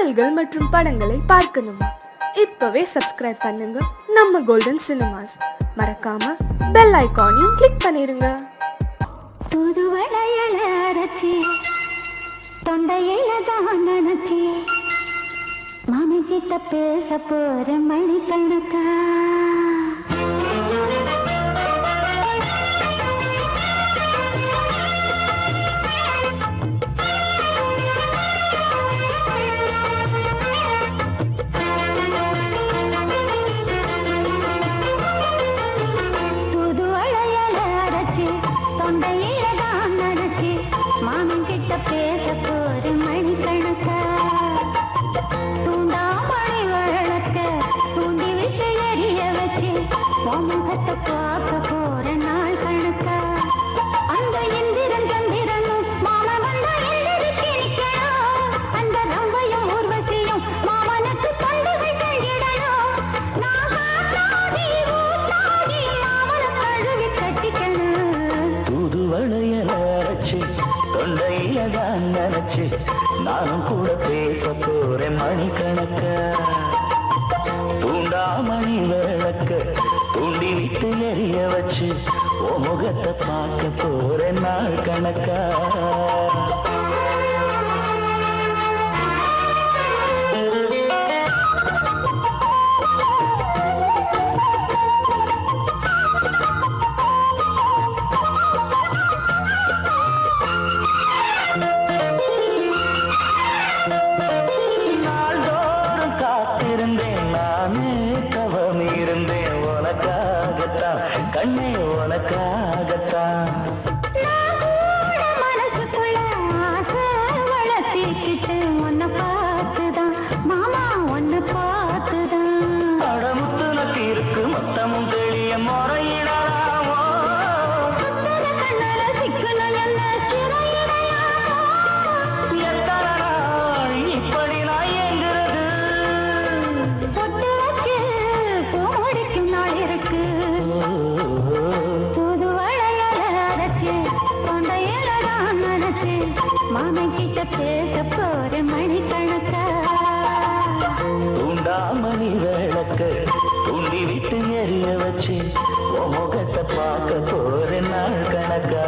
பாடல்கள் மற்றும் படங்களை பார்க்கணுமா? இப்பவே சப்ஸ்கிரைப் பண்ணுங்க நம்ம கோல்டன் சினிமாஸ். மறக்காம பெல் ஐகானையும் கிளிக் பண்ணிருங்க. தூதுவளையல அரைச்சி தொண்டையில தான் நினைச்சி மாமி கிட்ட பேச போற மணிக்கணக்கா. தூதுவளையல அரைச்சி தொண்டையில தான் நினைச்சி மாமி கிட்ட பேச போற மணிக்கணக்கா. தூண்டாமணி வழக்க தூண்டி விட்டு எரிய வச்சு முகத்தை பார்க்க போற நாள் கணக்கா. அந்த இந்திரன் சந்திரனும் மாமன் வந்த எழுதிக்கு நிக்கணும். அந்த ரம்பையும் ஊர்வசியும் மாமனுக்கு தொண்டுகள் செஞ்சிடணும். நான் காத்தாடி ஊத்தாடி மாமனை கழுவி கட்டிக்கணும். தூதுவளையல அரைச்சு தொண்டையில தான் நினைச்சு நானும் கூட பேச போறேன் மணிக்கணக்கா. தூண்டாமணி விளக்க தூண்டி விட்டு எரிய வச்சு ஓ முகத்தை பார்க்க போறேன் நாள் கணக்கா. நாள்தோறும் காத்திருந்தேன் நானே தவம் இருந்தேன் உனக்காகத்தான் கண்ணே உனக்காகத்தான். மனசுக்குள்ள ஆசை வளர்த்திக்கிட்டு உன்னை பார்த்துதான் மாமா உன்னை பார்த்துதான். அடமுத்து நக்கு இருக்கு மொத்தமும் தெளிய முறையிடலாமோ. சுத்தர கண்ணல சிக்கணும் என்ன சிறையிடையாமோ. எத்தனை நாள் இப்படி நான் எங்கிறது. பொட்டு வச்சு பூ முடிக்கும் நாள் இருக்கு. தூதுவளையல அரைச்சு தொண்டையில தான் நினைச்சு மாமன் கிட்ட பேச போற மணிக்கணக்கா. தூண்டாமணி விளக்க தூண்டி விட்டு எரிய வச்சு உன் முகத்தை பார்க்க போறேன் நாள் கணக்கா.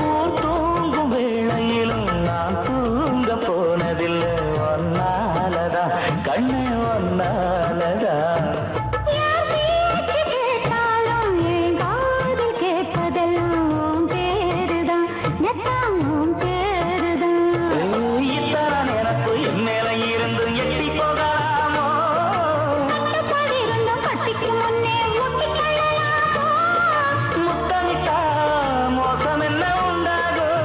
ஊர் தூங்கும் வேளையிலும் நான் தூங்க போனதில்லை ஒன்னாலதான் கண்ணே ஒன்னாலதான். என் பேச்சு கேட்டாலும் என் காது கேட்பதெல்லாம் உன் பேருதான் எல்லாம் உன் பேருதான். இத்தான் எனக்கு என் மேல இருந்து எட்டி போகலாமோ. கட்டுப்பாடு இருந்தும் கட்டிக்கு முன்னே முட்டிக்கொள்ளலாமோ. முத்தமிட்டா மோசம் என்ன உண்டாகும்.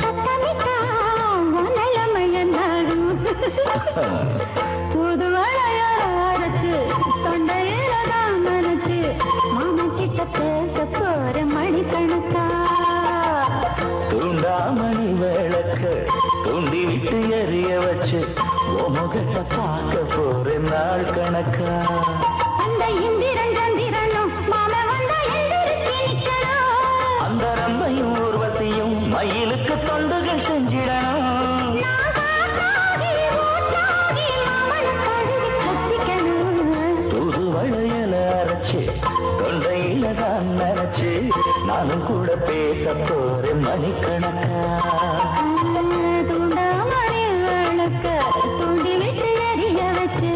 சத்தமிட்டா உன் நிலைமை என்னாகும். தூதுவளைய அரைச்சு தொண்டையில தான் நினைச்சு மாமன் கிட்ட பேச போற மணிக்கணக்கா. தூண்டாமணி விளக்க தூண்டி விட்டு எரிய வச்சு உன் முகத்தை பார்க்க போறேன் நாள் கணக்கா. அந்த இந்திரன் சந்திரனும் மாமன் வந்த எழுதிக்கு நிக்கணும். அந்த ரம்பையும் ஊர்வசியும் மயிலுக்கு தொண்டுகள் செஞ்சிடணும். நான் காத்தாடி ஊத்தாடி மாமனை கழுவி கட்டிக்கணும். தூதுவளையல அரைச்சு தொண்டையில தான் நினைச்சு நானும் கூட பேச போறேன் மணிக்கணக்கா. தூண்டாமணி விளக்க தூண்டி விட்டு எரிய வச்சு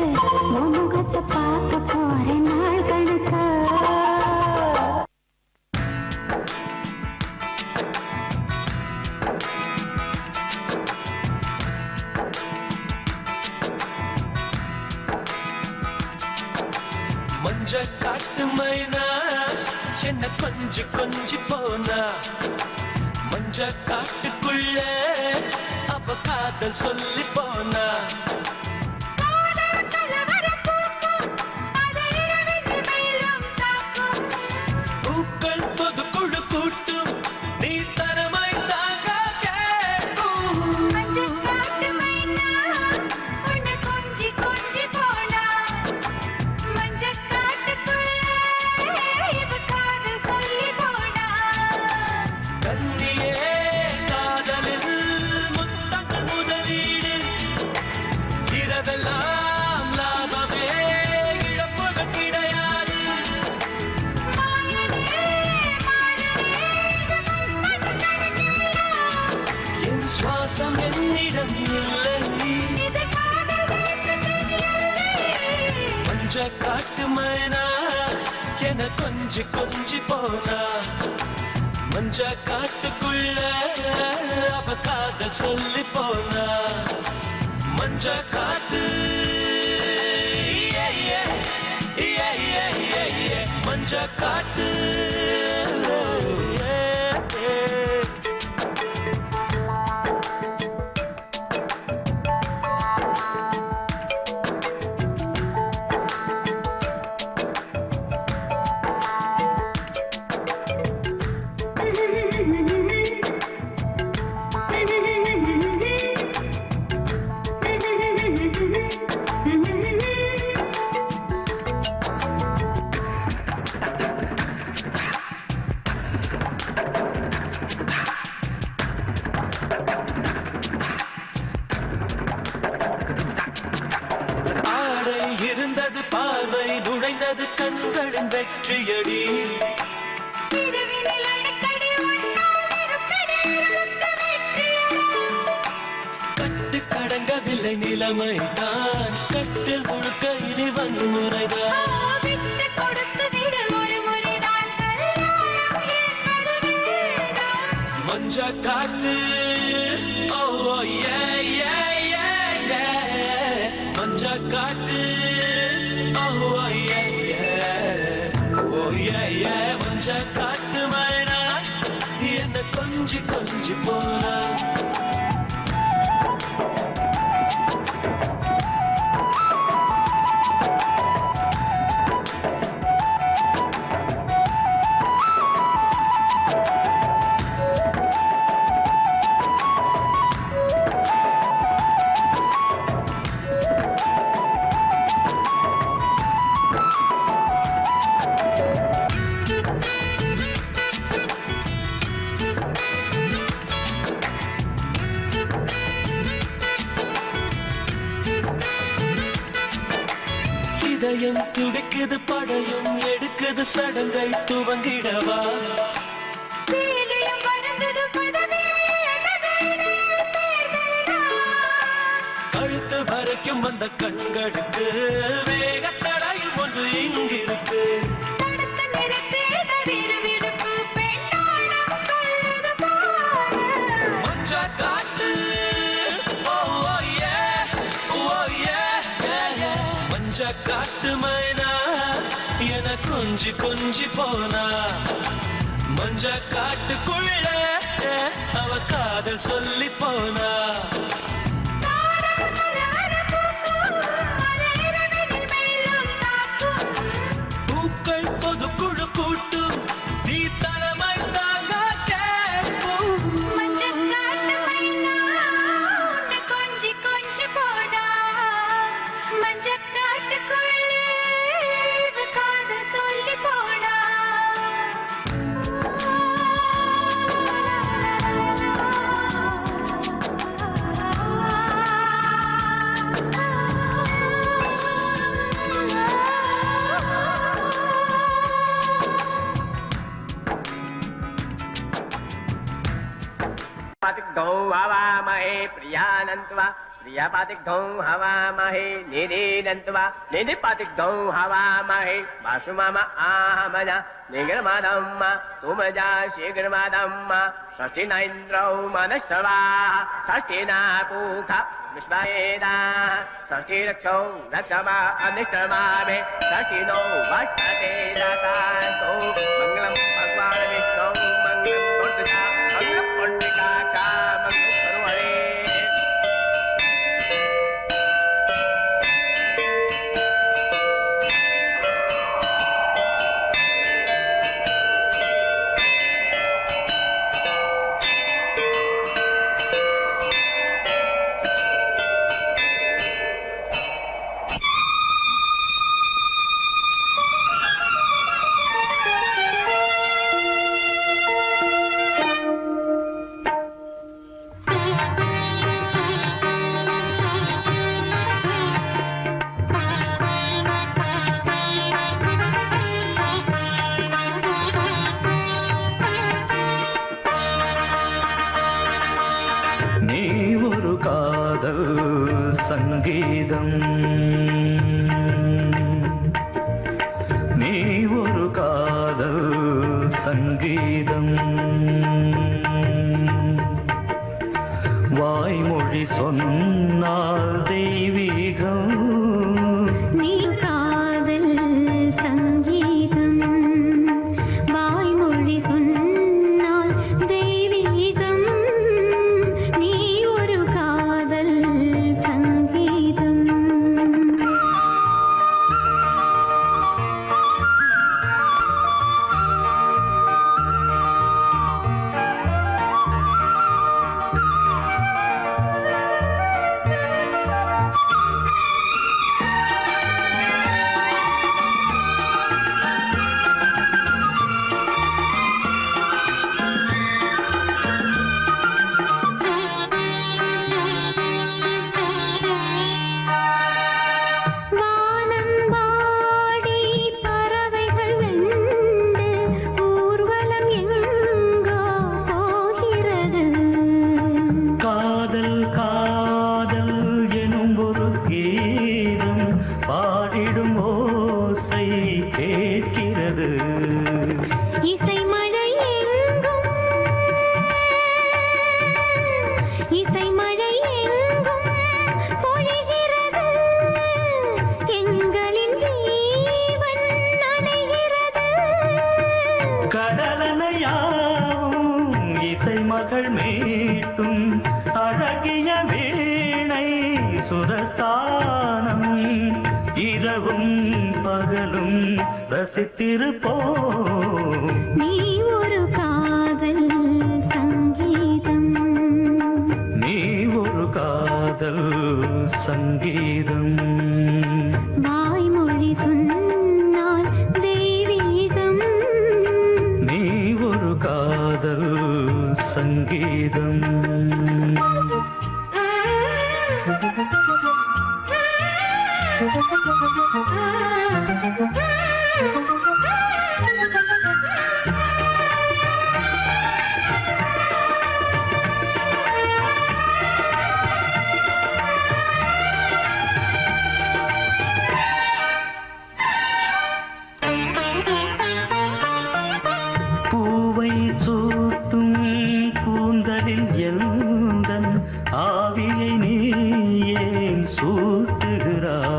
உன் முகத்தை பார்க்க போற நாள் கணக்கா. மஞ்ச காட்டு மைனா என்ன கொஞ்சி கொஞ்சி போனா மஞ்ச காட்டுக்குள்ள அவ காதல் சொல்லி போனா. பூக்கள் பொது குழு கூட்டம் பாசம் என்னிடம் இல்லை. மஞ்ச காட்டு மைனா என கொஞ்சி கொஞ்சி போனா, மஞ்ச காட்டுக்குள்ள அவ காதல் சொல்லி போனா. மஞ்ச காட்டு மஞ்ச காட்டு. இருந்தது பார்வை, நுழைந்தது கண்களின் வெற்றியடி. கட்டு கடங்கவில்லை நிலைமை தான், கட்டில் முழுக்க இனி வன்முறைதான். மஞ்ச காட்டு ஓ ஏ ஏ ஏ ஏ, மஞ்ச காட்டு ஓ ஏ ஏ ஓ ஏ ஏ. மஞ்ச காட்டு மைனா என்ன கொஞ்சி கொஞ்சி போனா. இதயம் துடிக்குது, படையும் எடுக்குது, சடங்கை துவங்கிடவா. கழுத்து வரைக்கும் வந்த கண்களுக்கு வேகத்தடையும் ஒன்று இங்கிருக்கு. மஞ்ச காட்டு ஓ ஏ ஓ ஏ ஏ. மஞ்ச காட்டு மைனா என கொஞ்சி கொஞ்சி போனா. மஞ்ச காட்டுக்குள்ள அவ காதல் சொல்லி போனா. பூக்கள் பொது குழு கூட்டும், நீ தலைமை தாங்க கேட்கும். पातिग्धौ हवामहे प्रियानन्त्वा प्रियपातिग्धौ हवामहे निरीनन्त्वा निधिपातिग्धौ हवामहे वासुमम आहमज निग्रमादम्म तुमजा शीघ्रमादम्म षष्ठिना इन्द्रौ मनश्रवा षष्ठिना पूखा विश्ववेदा षष्ठिरक्षौ रक्षमा अनिष्टमामे षष्ठिनो वष्टते दातान्तो मङ्गलं भगवान् विष्णौ मङ्गलं दुर्गा मङ्गलं पुण्डिकाक्षा मङ्गलं सर्वणे சங்கீதம் நீ ஒரு காதல் சங்கீதம் வாய்மொழி சொன்னால் தெய்வீகம் நீ காதல் சங்கீதம் வாய்மொழி சொன்னால் தெய்வீகம் நீ ஒரு காதல் சங்கீதம் வானம்பாடி பறவைகள் வெண்டு ஊர்வலம் எங்கோ போகிறது காதல் காதல் எனும் ஒரு கீதம் பாடிடும் ஓசை கேட்கிறது இசை மழை எங்கும் இசை மழை எங்கும் பொழிகிறது எங்களின் ஜீவன் நனைகிறது கடலனையாவும் இசை மகள் மீட்டும் அழகிய வீணை சுரஸ்தானம் இரவும் பகலும் ரசித்திருப்போம் நீ ஒரு காதல் சங்கீதம் நீ ஒரு காதல் சங்கீதம் வாய்மொழி சொன்னால் தெய்வீகம் நீ ஒரு காதல் சங்கீதம் பூவை சூட்டும் கூந்தலில் எந்தன் ஆவியை நீ ஏன் சூட்டுகிறாய்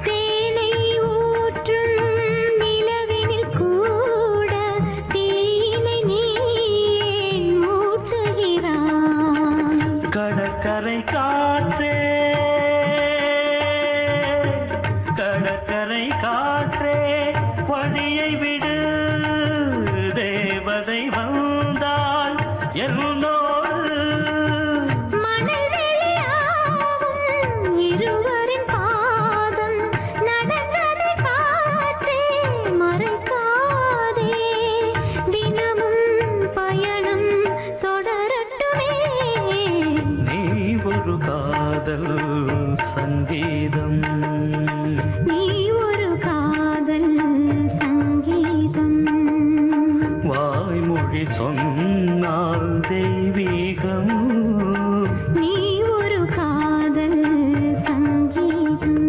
தேனை ஊற்றும் நிலவினில் கூட தீனை நீ ஏன் மூட்டுகிறாய் கடற்கரை காற்றே கடற்கரை காற்றே பணியை விடு தேவதை வந்தால் என்னோடு மணல் வெளியாகும் இருவரின் பாதம் நடந்ததை காற்றே மறைக்காதே தினமும் பயணம் தொடரட்டுமே நீ ஒரு காதல் சங்கீதம் நீ ஒரு காதல் சங்கீதம் வாய்மொழி சொன்னால் தெய்வீகம் நீ ஒரு காதல் சங்கீதம்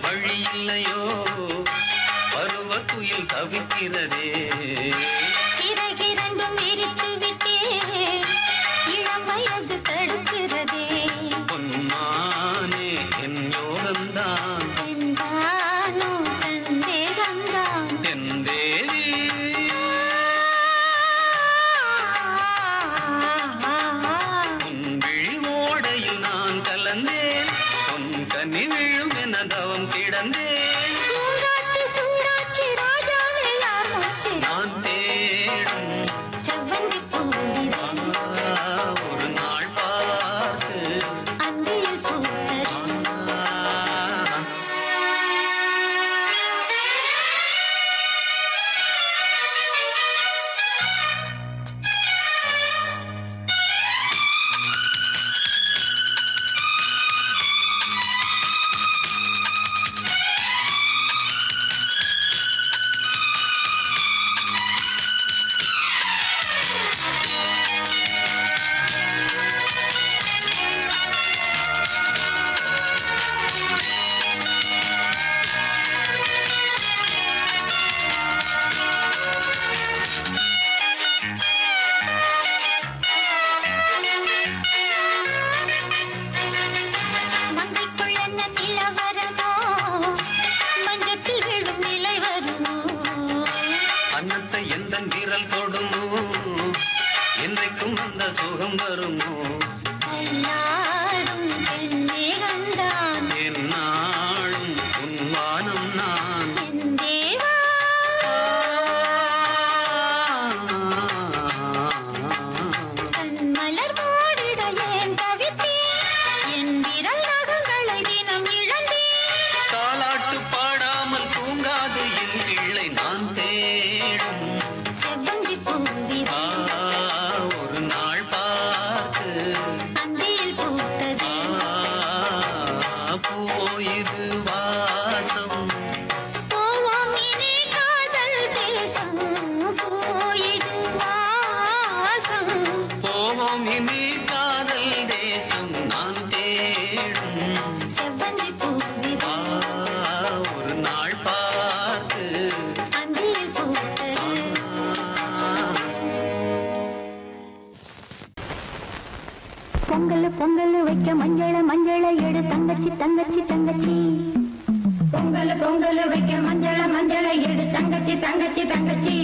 வழி இல்லையோ பருவ குயில் தவிக்கிறதே சிறகிரண்டும் விரித்து விட்டே இளம் வயது தடுக்கிறதே பொன்மானே என் யோகந்தான் என்றானோ சந்தேகம்தான் என் தேவி உன் விழி ஓடையில் நான் கலந்தேன் உன் கனி விழும் என தவம் கிடந்தேன் பூங்காட்டு சூடாச்சி ராஜாவே யார் மூச்சு நான் தேடும் செவ்வந்தி பூவிதழ் ஒரு நாள் பார்த்து அந்தியில் பூத்தது மங்கைக்குள் என்ன நிலவரமோ மஞ்சத்தில் விழும் நிலை வருமோ அன்னத்தை எந்த விரல் தொடுமோ என்றைக்கும் அந்த சுகம் வருமோ எல்லாரும் பெண்ணே கண்டான் என்னாலும் உன்வானம் நான் என் தேவா கண் மலர் மூடிட ஏன் தவித்தேன் என் விரல் நகங்களை தினம் இழந்தேன் தாலாட்டு பாடாமல் தூங்காது என் பிள்ளை நான் தேடும் செவ்வந்தி பூவிதழ் ஒரு நாள் பார்த்து அந்தியில் பூத்தது பூவோ இது வாசம் போவோம் இனி காதல் தேசம் போயிடு வாசம் போவோம் இனி காதல் தேசம் நான் தேடும் செவ்வந்தி பூவிதழ் ஒரு நாள் பார்த்து அந்தியில் பூத்தது பொங்கல் பொங்கல் வைக்க மஞ்சள மஞ்சள எடு தங்கச்சி தங்கச்சி தங்கச்சி பொங்கல் பொங்கல் வைக்க மஞ்சள மஞ்சள எடு தங்கச்சி தங்கச்சி தங்கச்சி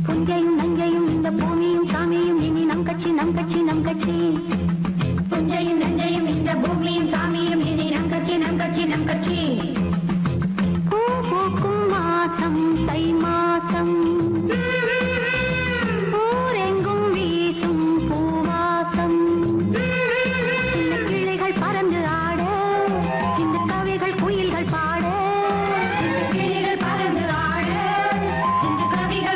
புஞ்சையும் நஞ்சையும் இந்த பூமியும் சாமியும் இனி நம் கட்சி நம் கட்சி நம் கட்சி புஞ்சையும் நஞ்சையும் இந்த பூமியும் சாமியும் இனி நம் கட்சி நம் கட்சி நம் கட்சி பூ பூக்கும் மாசம் தை மாசம் ஊரெங்கும் வீசும் பூவாசம் சின்ன கிளிகள் பறந்து ஆட சின்ன கவிகள் குயில்கள் பாட சின்ன கிளிகள் பறந்து ஆட சின்ன கவிகள்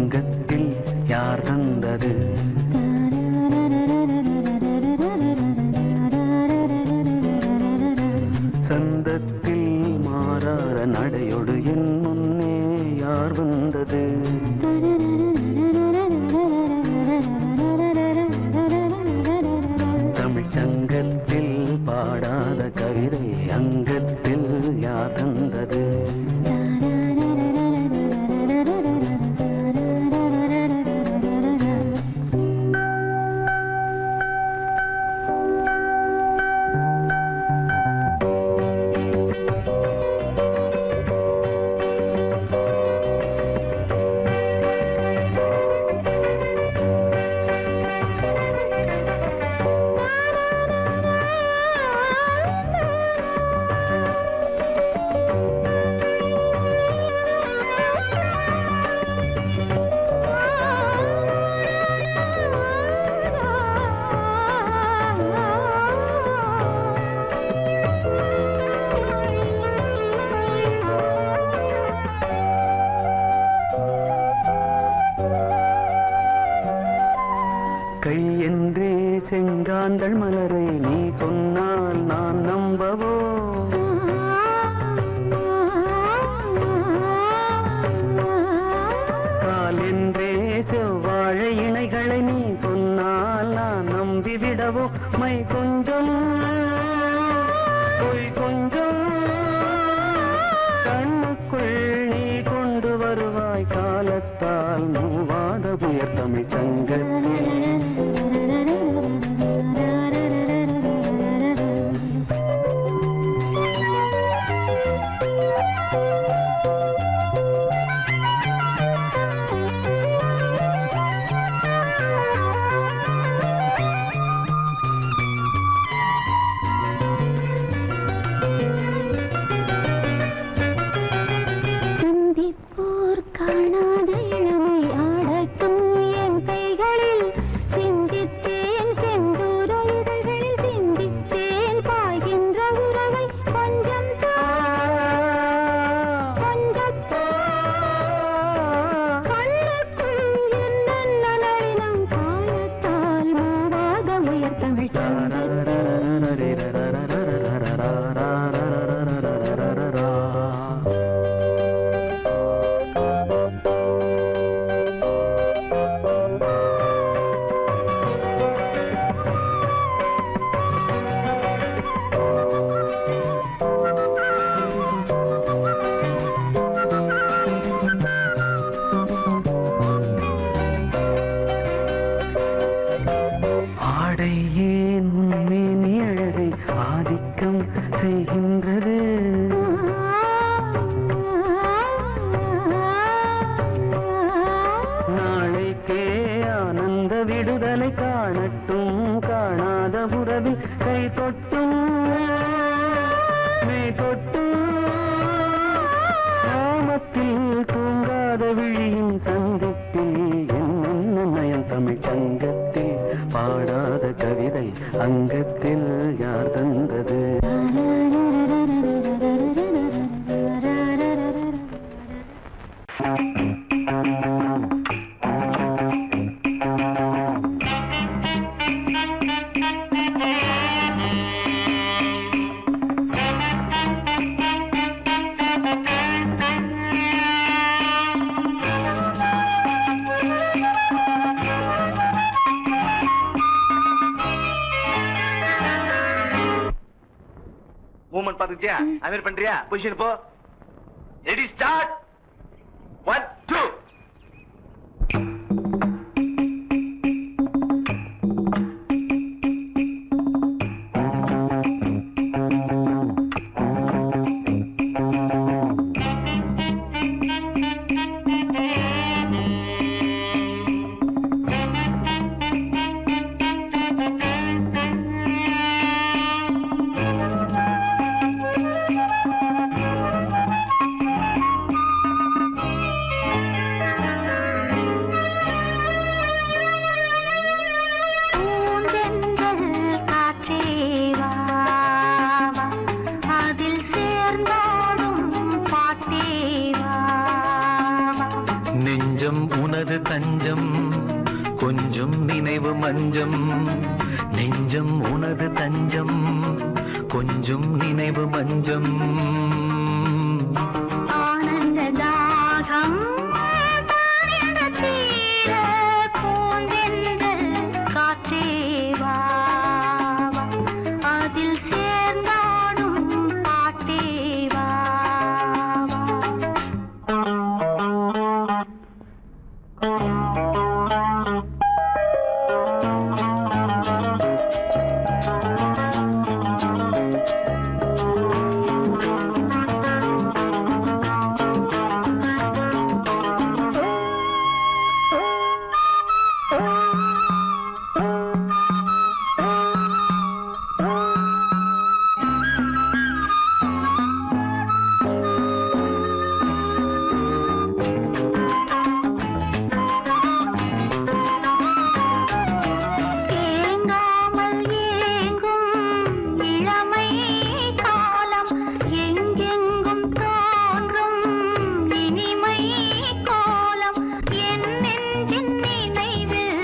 அங்கத்தில் யார் தந்தது? சந்தத்தில் மாறாத நடையோடு என் முன்னே யார் வந்தது? தமிழ்ச்சங்கத்தில் பாடாத கவிதை அங்கத்தில் யார் தந்தது? கை என்றே செங்காந்தள் மலரை நீ சொன்னால் நான் நம்பவோ? கால் என்றே செவ்வாழை இணைகளை நீ சொன்னால் நான் நம்பிவிடவோ? மை கொஞ்சம் பொய் கொஞ்சம் கண்ணுக்குள் நீ கொண்டு வருவாய் காலத்தால் மூவாத புயர் தமிழ் சங்கத்தில். சிந்திப்போர் காணாத இளமை ஆடட்டும் என் கைகளில். சிந்தித்தேன் செந்தூர இதழ்களில் சிந்தித்தேன் பாய்கின்ற உறவை. கொஞ்சம் கண்ணுக்குள் என்னென்ன நளினம் காலத்தால் மூவாத உயர் தமிழ் ஆடை ஏன் உண்மேனி அழகை ஆதிக்கம் செய்கின்றது? நாளைக்கே ஆனந்த விடுதலை காணட்டும் காணாத உறவில் கை தொட்டும் மெய் தொட்டும் நாமத்தில் தூங்காத விழியின் சந்திப்பில் என்னென்ன நயம் தமிழ் சங்கத்தில் பாடாத கவிதை அங்கத்தில் யார் தந்தது? மூவ்மெண்ட் பாத்துக்கிட்டியா? அமீர் பண்றியா? பொசிஷன் போ. Ready start. 1 2. தஞ்சம் கொஞ்சம் நினைவு மஞ்சம் நெஞ்சம் உனது தஞ்சம் கொஞ்சம் நினைவு மஞ்சம் ஆனந்த தாகம் தானென்ற தீர பூந்தென்றல் காற்றே வா வா. அதில் சேர்ந்தாடும் பாட்டே வா தேங்காமல் ஏங்கும் இளமை காலம் எங்கெங்கும் தோன்றும் இனிமை கோலம் என் நெஞ்சின் நினைவில்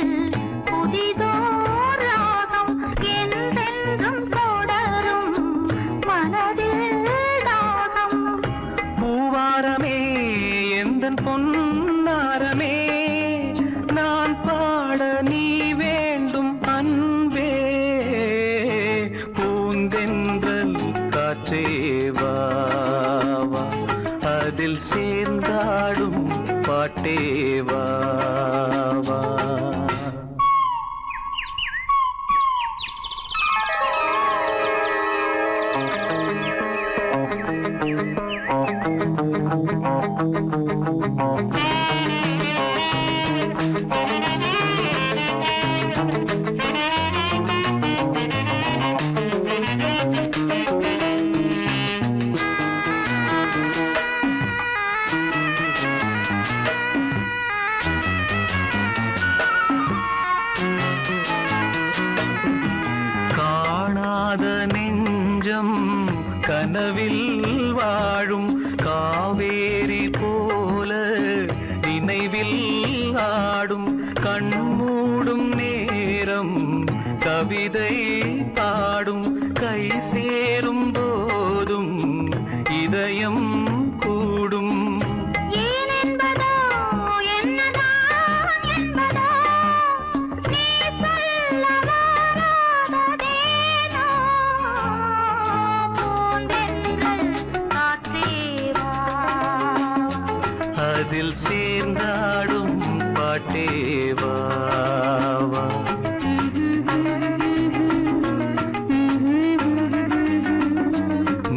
புதிதோர் ராகம் என்றென்றும் தொடரும் மனதில் தாகம் பூவாரமே எந்தன் பொன்னாரமே நான் பாட நீ வேண்டும் அன்பே பூந்தென்றல் காற்றே வா வா. அதில் சேர்ந்தாடும் பாட்டே வா வா. காணாத நெஞ்சம் கனவில் வாழும் காவேரி போல நினைவில் ஆடும் கண்மூடும் நேரம் கவிதை பாடும் கை சேரும் போதும் இதயம் கூடும் ஏன் என்பதோ என்னதான் என்பதோ நீ சொல்ல வராததேனோ பூந்தென்றல் காற்றே வா அதில் சேர்ந்தாடும் பாட்டே வா வா.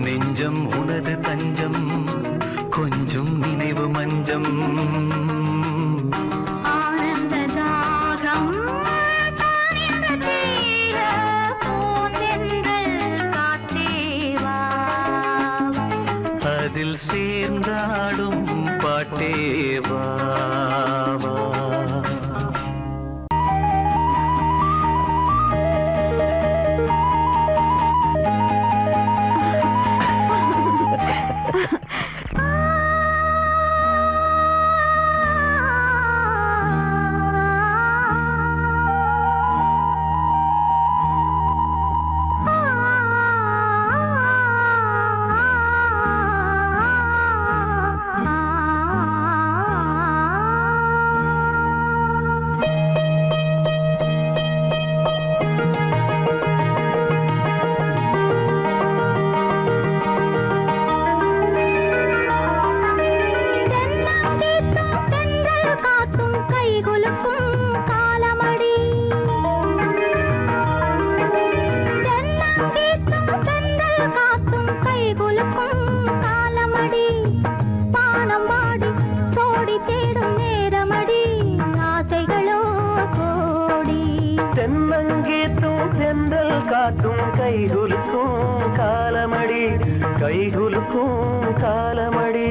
நெஞ்சம் உனது தஞ்சம் கொஞ்சம் நினைவு மஞ்சம் ஆனந்த தாகம் தானென்ற தீர பூந்தென்றல் காற்றே வா அதில் சேர்ந்தாடும் பாட்டே வா வா. காத்தும் கைகுலுக்கும் காலமடி கைகுலுக்கும் காலமடி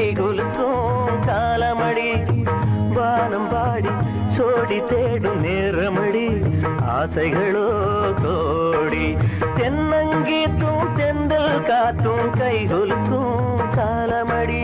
கைகுலுக்கும் காலமடி வானம் பாடி சோடி தேடும் நேரமடி ஆசைகளோ கோடி தென்னங்கீத்தும் தென்றல் காத்தும் கைகுலுக்கும் காலமடி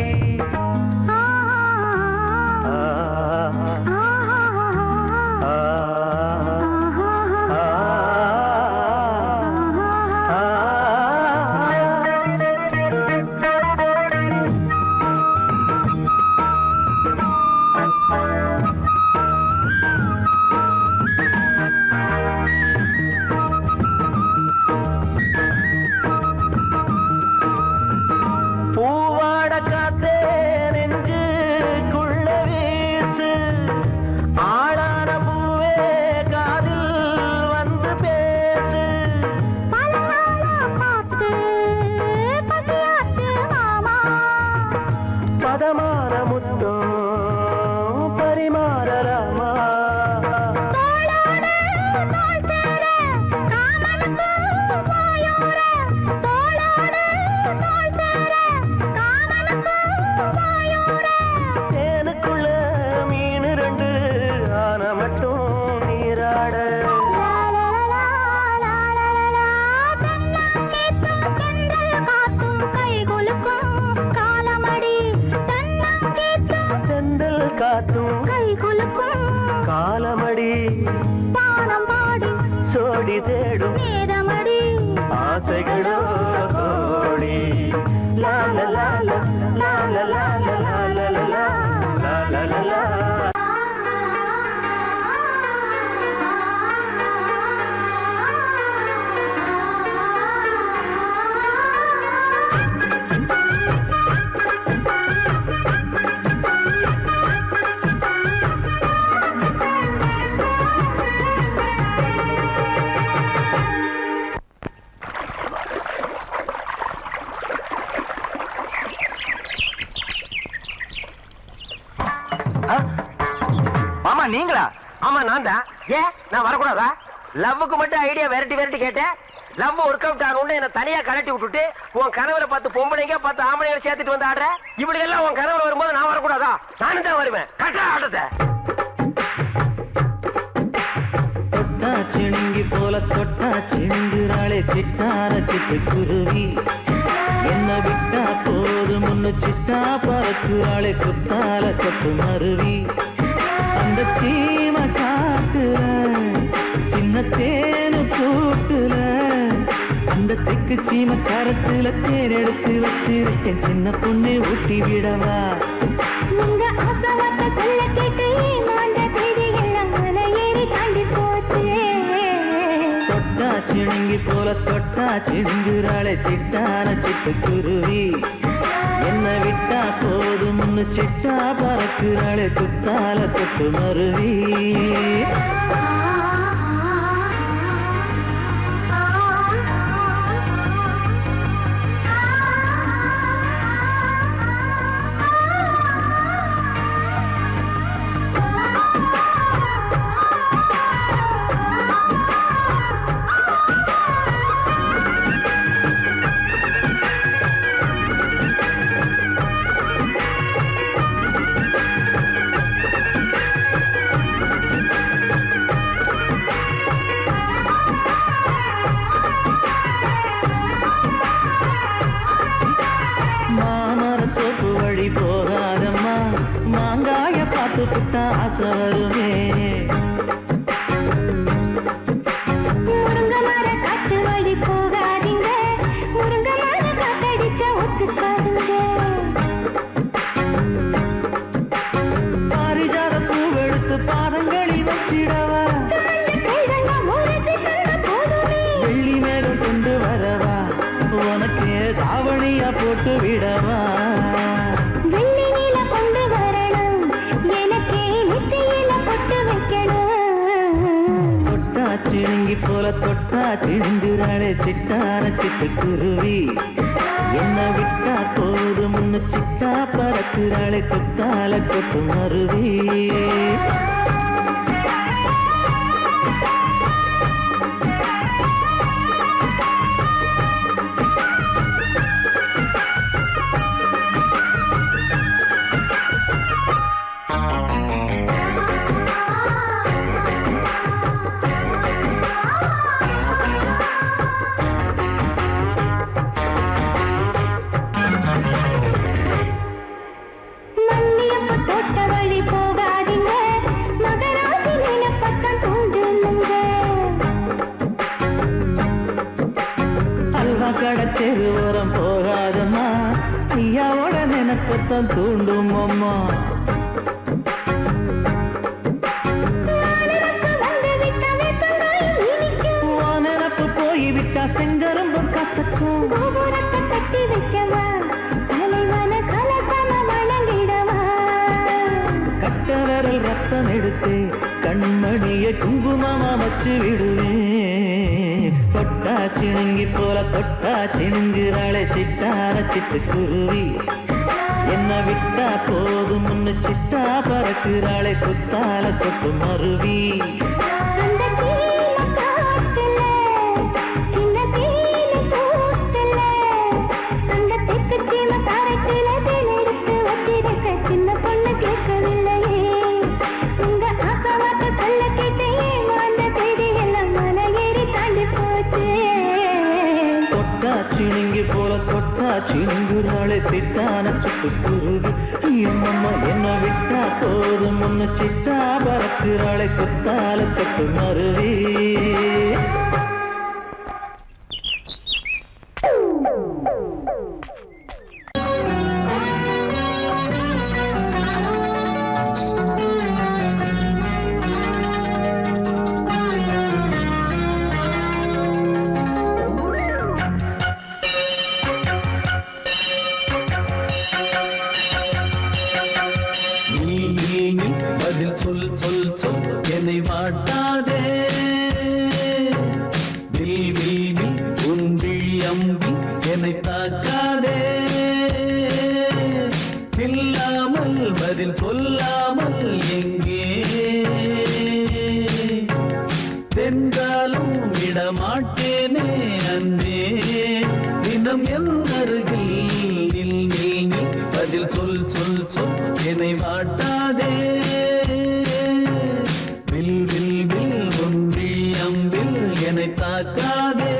பூவாட காத்தே நெஞ்சுக்குள்ள வீசு ஆளான பூவே காதில் வந்து பேசு பதமான முத்தம் பரிமாறலாமா தேனுக்குள்ள மீன் ரெண்டு ஆன மட்டும் நீராட தென்றல் காத்தும் காலமடி சோடி தேடும் ஆசைகளோ கோடி லால லால லால லால லால லால லால மாமா நீங்களா? ஆமா நான் தான். ஏன் நான் வரக்கூடாதா? லவ்வுக்கு மட்டும் ஐடியா வெரைட்டி கேட்டேன். லவ் ஒர்க் அவுட் ஆகணும்னு என்ன தனியா கலட்டி விட்டுட்டு உன் கனவுல பார்த்து பொம்பளைங்க பார்த்து ஆம்பளைங்க சேர்த்துட்டு வந்து ஆடுற. இப்படி எல்லாம் உன் கனவுல வரும்போது நான் வரக்கூடாதா? நானும் தான் வருவேன். கட்டா ஆட்டத்தை தொட்டா சிணுங்கி போல தொட்டா சிணுங்குறாளே சிட்டார சிட்டுக்குருவி என்ன விட்டா போதும் முன்னு சிட்டா பறக்குறாளே குத்தால கொத்து மருவி அந்த சீம காட்டுல சின்ன தேனு கூட்டுல அந்த தெக்கு சீம கரத்துல தேன் எடுத்து வச்சிருக்கேன் சின்ன பொண்ணு ஊட்டி விடவா தொட்டா சிணுங்கி போல தொட்டா சிணுங்குறாளே சிட்டான சிட்டுக்குருவி என்ன விட்டா போதும் முன்னு சிட்டா பறக்குறாளே குத்தால கொத்து மருவி மாமரத்தோப்பு வழி போகாதம்மா மாங்காய பார்த்து புட்டா ஆசை வருமே பாரிஜாத பூவெடுத்து பாதங்களில் வச்சிடவா வெள்ளி மேகம் கொண்டு வரவா உனக்கு தாவணியா போட்டு விடவா தொட்டா சிணுங்கி போல தொட்டா சிணுங்குறாளே சிட்டான சிட்டுக்குருவி என்ன விட்டா போதும் முன்னு சிட்டா பறக்குறாளே குத்தால கொத்து மருவி ரத்தம் தூண்டும் அம்மா. வானரப்பு போய்விட்டா செங்கரும்பு கசக்கும். கட்டி வைக்கவா தலைவன கலசம வணங்கிடவா கட்ட விரல் ரத்தம் எடுத்து கண்மணிய குங்குமமா வச்சு விடுவேன். தொட்டா சிணுங்கி போல தொட்டா சிணுங்குறாளே சிட்டார சிட்டு குருவி. என்ன விட்டா போதும் முன்னு சிட்டா பறக்குறாளே குத்தால தொட்டு மருவி. அந்த கீழ காட்டுல சின்ன கீழ கூட்டுல அந்த தெற்கு சீம தாரைக்கில எடுத்து வச்சிருக்க சின்ன பொண்ணு கேட்கவில்லையே. உங்க ஆசவாக்க சொல்ல கேட்டே அந்த தேதி எல்லாம் மன ஏறி தாண்டி போச்சு. தொட்டா சிணுங்கி போல தொட்டா சிணுங்குறாளே சிட்டான சிட்டு குருவி. அம்மம்மா என்ன விட்டா போதும் முன்னு சிட்டா பறக்குறாளே குத்தால தொட்டு மருவி. பதில் சொல் சொல் சொல் என்னை வாட்டாதே. வீவி உன் விழி அம்பி என்னை தாக்காதே. இல்லாமல் பதில் சொல்லாமல் எங்கே சென்றாலும் விடமாட்டேனே அன்பே. தினம் என் அருகில் நில் நில் நில் பதில் சொல் சொல் சொல் என்னை வாட்டாதே. வில் வில் வில் உன் விழி அம்பில் என்னை தாக்காதே.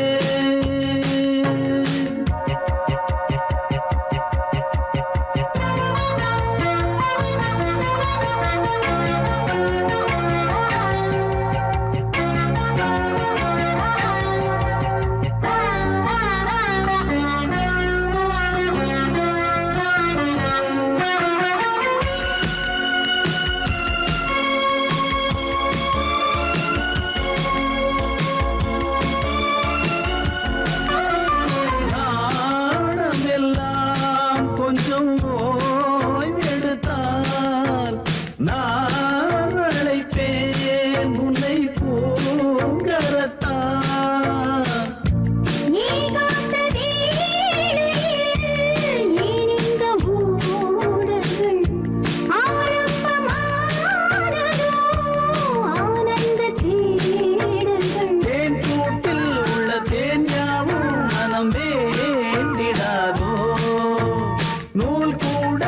கொஞ்சம் ஓய்வெடுத்தால் நான் அழைப்பேன் உன்னை பூங்கரத்தான். நீ காத்த வேளையில் ஏன் இந்த ஊடல்கள் ஆரம்பமானதோ ஆனந்த தேடல்கள். தேன் கூட்டில் உள்ள தேன் யாவும் மனம் வேண்டிடாதோ. நூல் கூட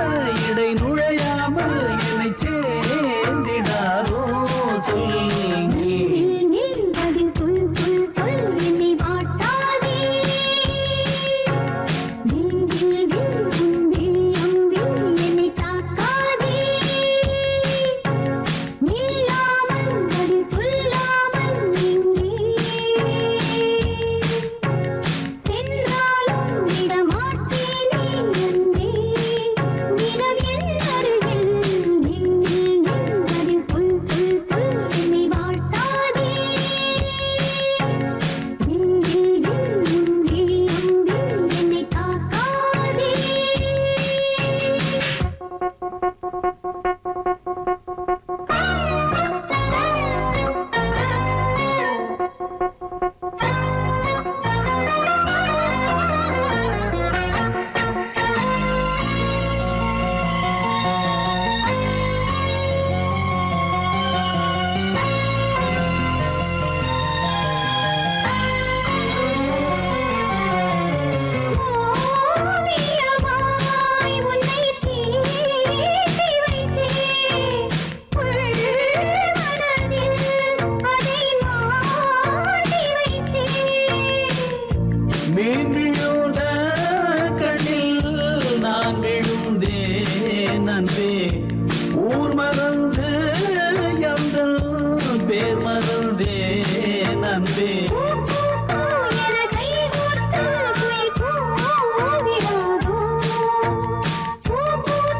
இடை நுழையாமல் என்னை சேர்ந்திடாதோ. சொல் நீ பதில் சொல் சொல் சொல் என்னை வாட்டாதே. வில் வில் வில் உன் விழி அம்பில் என்னை தாக்காதே. நில்லாமல் பதில் சொல்லாமல் எங்கே சென்றாலும் விடமாட்டேனே அன்பே. தினம் என் அருகில் நில் நில் நில் பதில் சொல் சொல் சொல் என்னை வாட்டாதே. வில் வில் வில் உன் விழி அம்பில் என்னை தாக்காதே. ஓவியமாய் உன்னை தீட்டி வைத்தேன். உள்மனதில் அதை மாட்டி வைத்தேன். மீன் விழுந்த கண்ணில் நான் விழுந்தேன் அன்பே. ஊர் மறந்து எந்தன் பேர் மறந்தேன் அன்பே. என கை கோர்த்து குயில் கூவிடாதோ. பூ பூத்து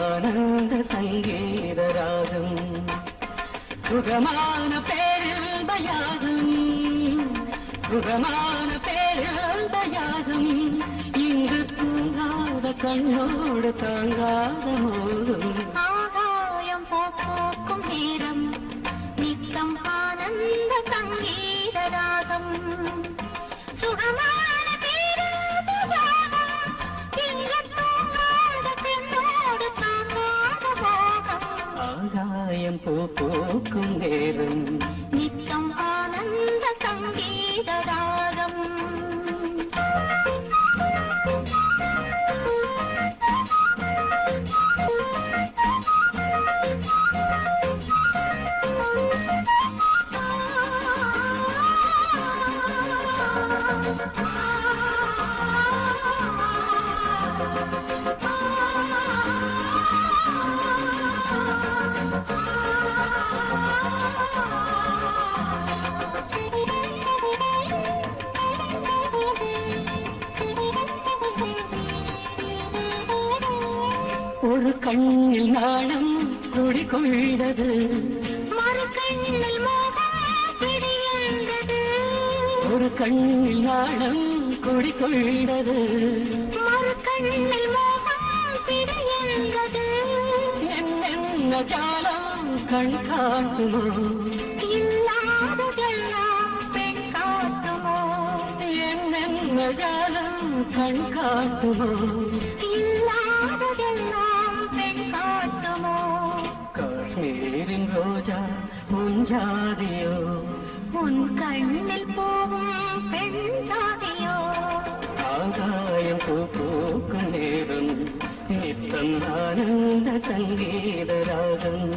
ஆனந்த சங்கீத ராகம் சுகமான பேரில்பயாகம் சுகமான பேரில்பயாகம் இங்கு தூங்காத கண்ணோடு தாங்காத மோகம் ஆகாயம் போக்கும் நேரம் நித்தம் ஆனந்த சங்கீத ராகம் சுகமான பேராபசாரம் இங்கு தூங்காத பெண்ணோடு தாங்காத மோகம் ஆகாயம் போக்கும் நேரம் நித்தம் ஆனந்த சங்கீத ராகம் ஒரு கண்ணில் நாணம் குடிகொண்டது மறு கண்ணில் மோகம் பிடியந்தது ஒரு கண்ணில் நாணம் குடிகொண்டது மறு கண்ணில் மோகம் பிடியந்தது என்னென்ன ஜாலம் கண் காட்டுமோ இல்லாததெல்லாம் பெண் காட்டுமோ என்னென்ன ஜாலம் கண் காட்டுமோ இல்லாததெல்லாம் பெண் காட்டுமோ காஷ்மீரின் ரோஜா முஞ்சாதியோ உன் கண்ணில் போகும் பெண் தாதியோ ஆகாயம் பூக்கும் நேரம் நித்தம் ஆனந்த சங்கீத ராகம்